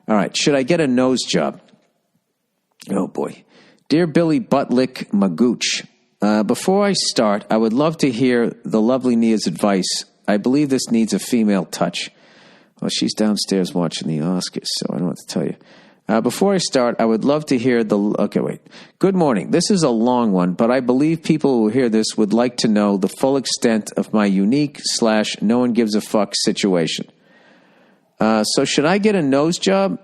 All right. Should I get a nose job? Oh, boy. Dear Billy Buttlick Magooch, before I start, I would love to hear the lovely Nia's advice. I believe this needs a female touch. Well, she's downstairs watching the Oscars, so I don't know what to tell you. Before I start, I would love to hear the... Okay, wait. Good morning. This is a long one, but I believe people who hear this would like to know the full extent of my unique / no one gives a fuck situation. So should I get a nose job?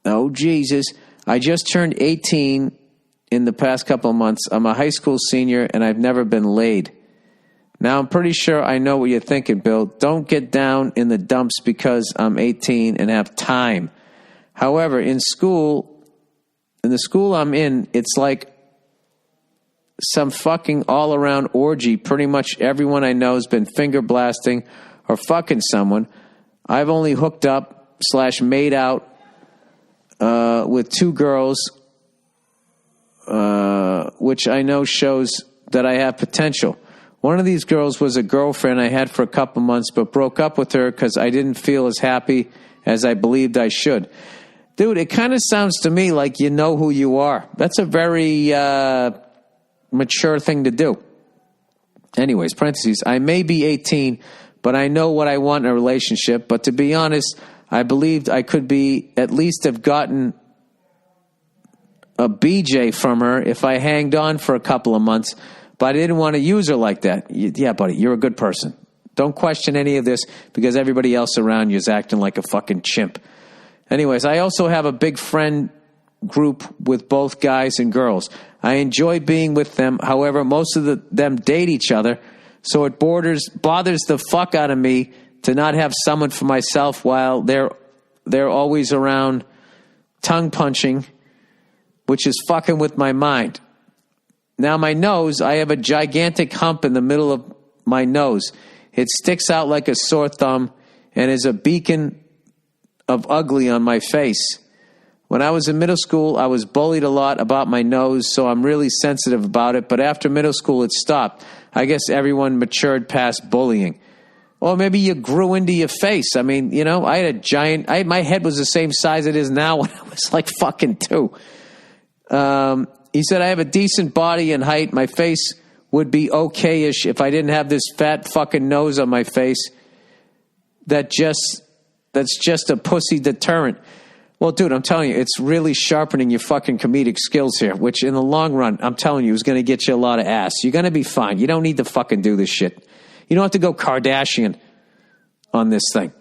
Oh, Jesus. I just turned 18 in the past couple of months. I'm a high school senior, and I've never been laid. Now, I'm pretty sure I know what you're thinking, Bill. Don't get down in the dumps because I'm 18 and have time. However, in the school I'm in, it's like some fucking all-around orgy. Pretty much everyone I know has been finger blasting or fucking someone. I've only hooked up / made out with 2 girls, which I know shows that I have potential. One of these girls was a girlfriend I had for a couple months, but broke up with her because I didn't feel as happy as I believed I should. Dude, it kind of sounds to me like you know who you are. That's a very mature thing to do. Anyways, parentheses, I may be 18, but I know what I want in a relationship. But to be honest, I believed I could at least have gotten a BJ from her if I hanged on for a couple of months. But I didn't want to use her like that. Yeah, buddy, you're a good person. Don't question any of this because everybody else around you is acting like a fucking chimp. Anyways, I also have a big friend group with both guys and girls. I enjoy being with them. However, most of them date each other, so it bothers the fuck out of me to not have someone for myself while they're always around tongue punching, which is fucking with my mind. Now, my nose, I have a gigantic hump in the middle of my nose. It sticks out like a sore thumb and is a beacon of ugly on my face. When I was in middle school, I was bullied a lot about my nose, so I'm really sensitive about it. But after middle school, it stopped. I guess everyone matured past bullying. Or maybe you grew into your face. I mean, you know, I had my head was the same size it is now when I was like fucking 2. He said, I have a decent body and height. My face would be okay-ish if I didn't have this fat fucking nose on my face that's just a pussy deterrent. Well, dude, I'm telling you, it's really sharpening your fucking comedic skills here, which in the long run, I'm telling you, is going to get you a lot of ass. You're going to be fine. You don't need to fucking do this shit. You don't have to go Kardashian on this thing.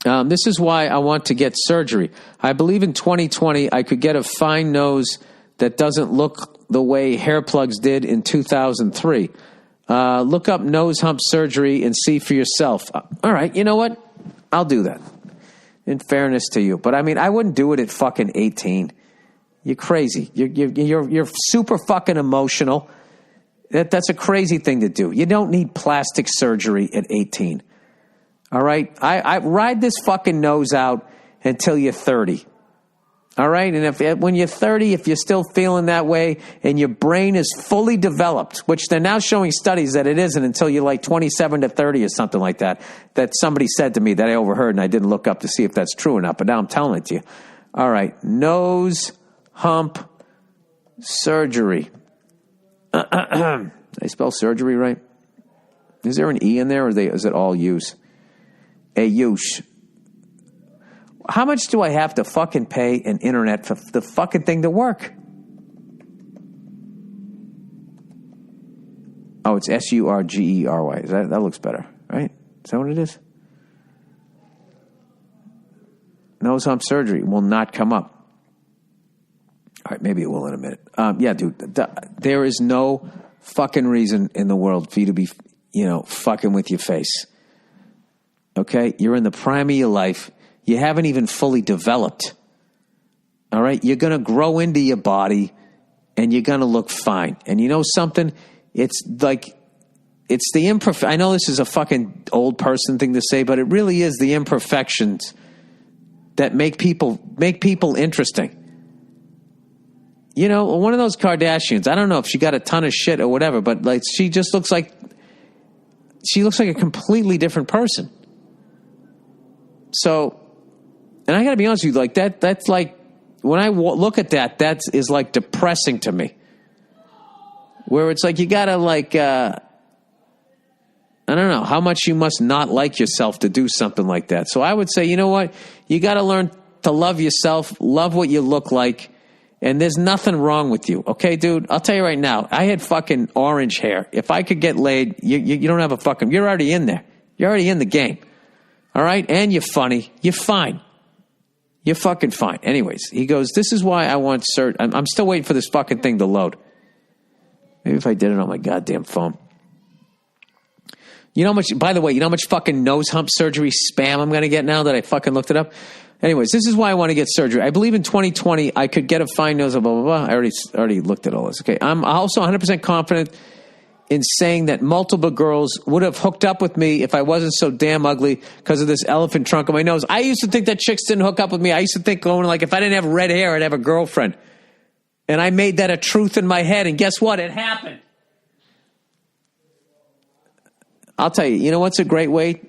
This is why I want to get surgery. I believe in 2020 I could get a fine nose that doesn't look the way hair plugs did in 2003. Look up nose hump surgery and see for yourself. All right, you know what? I'll do that. In fairness to you. But I mean, I wouldn't do it at fucking 18. You're crazy. You're super fucking emotional. That's a crazy thing to do. You don't need plastic surgery at 18. All right? I ride this fucking nose out until you're 30. All right? And when you're 30, if you're still feeling that way and your brain is fully developed, which they're now showing studies that it isn't until you're like 27 to 30 or something like that somebody said to me that I overheard and I didn't look up to see if that's true or not, but now I'm telling it to you. All right. Nose hump surgery. Did I spell surgery right? Is there an E in there or is it all use? A use. How much do I have to fucking pay an internet for the fucking thing to work? Oh, it's surgery. That looks better, right? Is that what it is? Nose hump surgery will not come up. All right, maybe it will in a minute. Yeah, dude, there is no fucking reason in the world for you to be, fucking with your face. Okay? You're in the prime of your life. You haven't even fully developed. All right? You're going to grow into your body and you're going to look fine. And you know something? It's the I know this is a fucking old person thing to say, but it really is the imperfections that make people interesting. One of those Kardashians, I don't know if she got a ton of shit or whatever, but like she looks like a completely different person. So, And I got to be honest with you, like that's like, when I look at that is like depressing to me. Where it's like you got to like, I don't know how much you must not like yourself to do something like that. So I would say, you know what? You got to learn to love yourself, love what you look like, and there's nothing wrong with you. Okay, dude? I'll tell you right now, I had fucking orange hair. If I could get laid, you don't have a fucking, you're already in there. You're already in the game. All right? And you're funny. You're fine. You're fucking fine. Anyways, he goes, this is why I want cert. I'm still waiting for this fucking thing to load. Maybe if I did it on my goddamn phone. You know how much, by the way, you know how much fucking nose hump surgery spam I'm going to get now that I fucking looked it up? Anyways, this is why I want to get surgery. I believe in 2020 I could get a fine nose, blah, blah, blah. I already looked at all this. Okay, I'm also 100% confident in saying that multiple girls would have hooked up with me if I wasn't so damn ugly because of this elephant trunk on my nose. I used to think that chicks didn't hook up with me. I used to think going like, if I didn't have red hair, I'd have a girlfriend. And I made that a truth in my head. And guess what? It happened. I'll tell you, you know what's a great way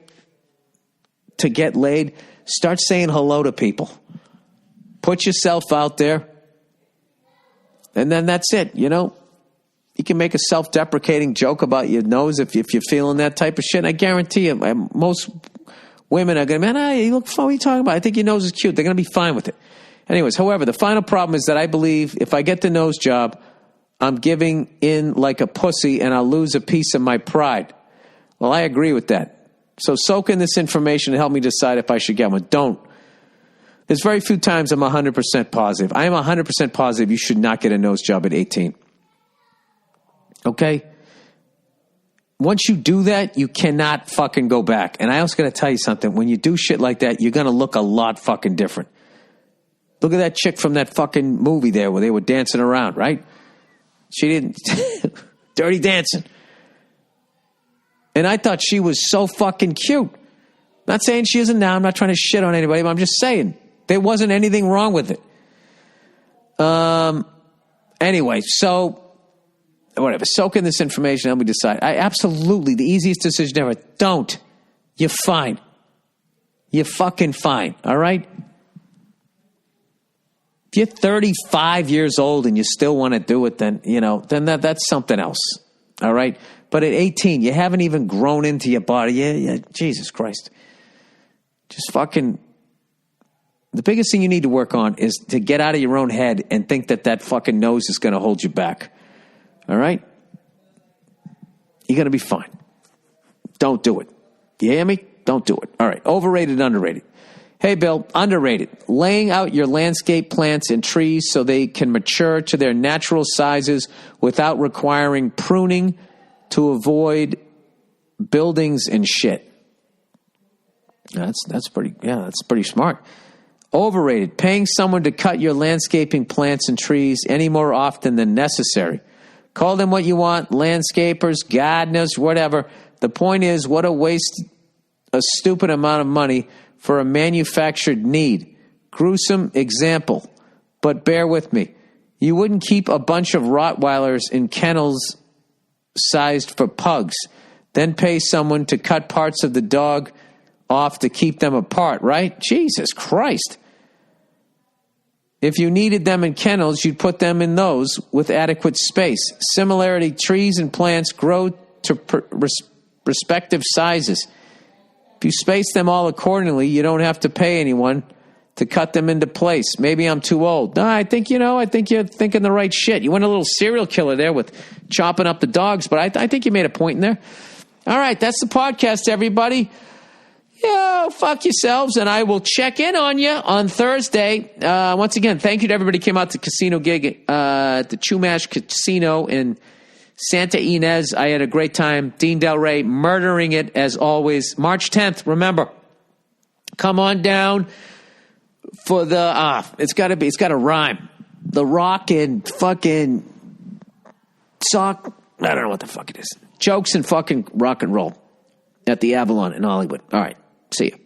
to get laid? Start saying hello to people. Put yourself out there. And then that's it, you know? You can make a self-deprecating joke about your nose if you're feeling that type of shit. And I guarantee you, most women are going to be, man, you look fun. What are you talking about? I think your nose is cute. They're going to be fine with it. Anyways, however, the final problem is that I believe if I get the nose job, I'm giving in like a pussy and I'll lose a piece of my pride. Well, I agree with that. So soak in this information and help me decide if I should get one. Don't. There's very few times I'm 100% positive. I am 100% positive you should not get a nose job at 18. Okay? Once you do that, you cannot fucking go back. And I also got to tell you something. When you do shit like that, you're going to look a lot fucking different. Look at that chick from that fucking movie there where they were dancing around, right? She didn't. Dirty Dancing. And I thought she was so fucking cute. Not saying she isn't now. I'm not trying to shit on anybody, but I'm just saying there wasn't anything wrong with it. Anyway, so whatever. Soak in this information. Help me decide. Absolutely, the easiest decision ever. Don't. You're fine. You're fucking fine. All right? If you're 35 years old and you still want to do it, then, you know, then that's something else. All right? But at 18, you haven't even grown into your body. Yeah, Jesus Christ. Just fucking, the biggest thing you need to work on is to get out of your own head and think that fucking nose is going to hold you back. All right? You're going to be fine. Don't do it. You hear me? Don't do it. All right. Overrated, underrated. Hey, Bill, underrated. Laying out your landscape plants and trees so they can mature to their natural sizes without requiring pruning to avoid buildings and shit. That's pretty smart. Overrated. Paying someone to cut your landscaping plants and trees any more often than necessary. Call them what you want, landscapers, gardeners, whatever. The point is, what a waste, a stupid amount of money for a manufactured need. Gruesome example, but bear with me. You wouldn't keep a bunch of Rottweilers in kennels sized for pugs, then pay someone to cut parts of the dog off to keep them apart, right? Jesus Christ. If you needed them in kennels, you'd put them in those with adequate space. Similarity, trees and plants grow to respective sizes. If you space them all accordingly, you don't have to pay anyone to cut them into place. Maybe I'm too old. No, I think you're thinking the right shit. You went a little serial killer there with chopping up the dogs, but I think you made a point in there. All right, that's the podcast, everybody. Yo, fuck yourselves, and I will check in on you on Thursday. Once again, thank you to everybody who came out to casino gig at the Chumash Casino in Santa Ynez. I had a great time. Dean Del Rey murdering it as always. March 10th, remember, come on down for the, it's got to rhyme. The rock and fucking sock, I don't know what the fuck it is. Jokes and fucking rock and roll at the Avalon in Hollywood. All right, see you.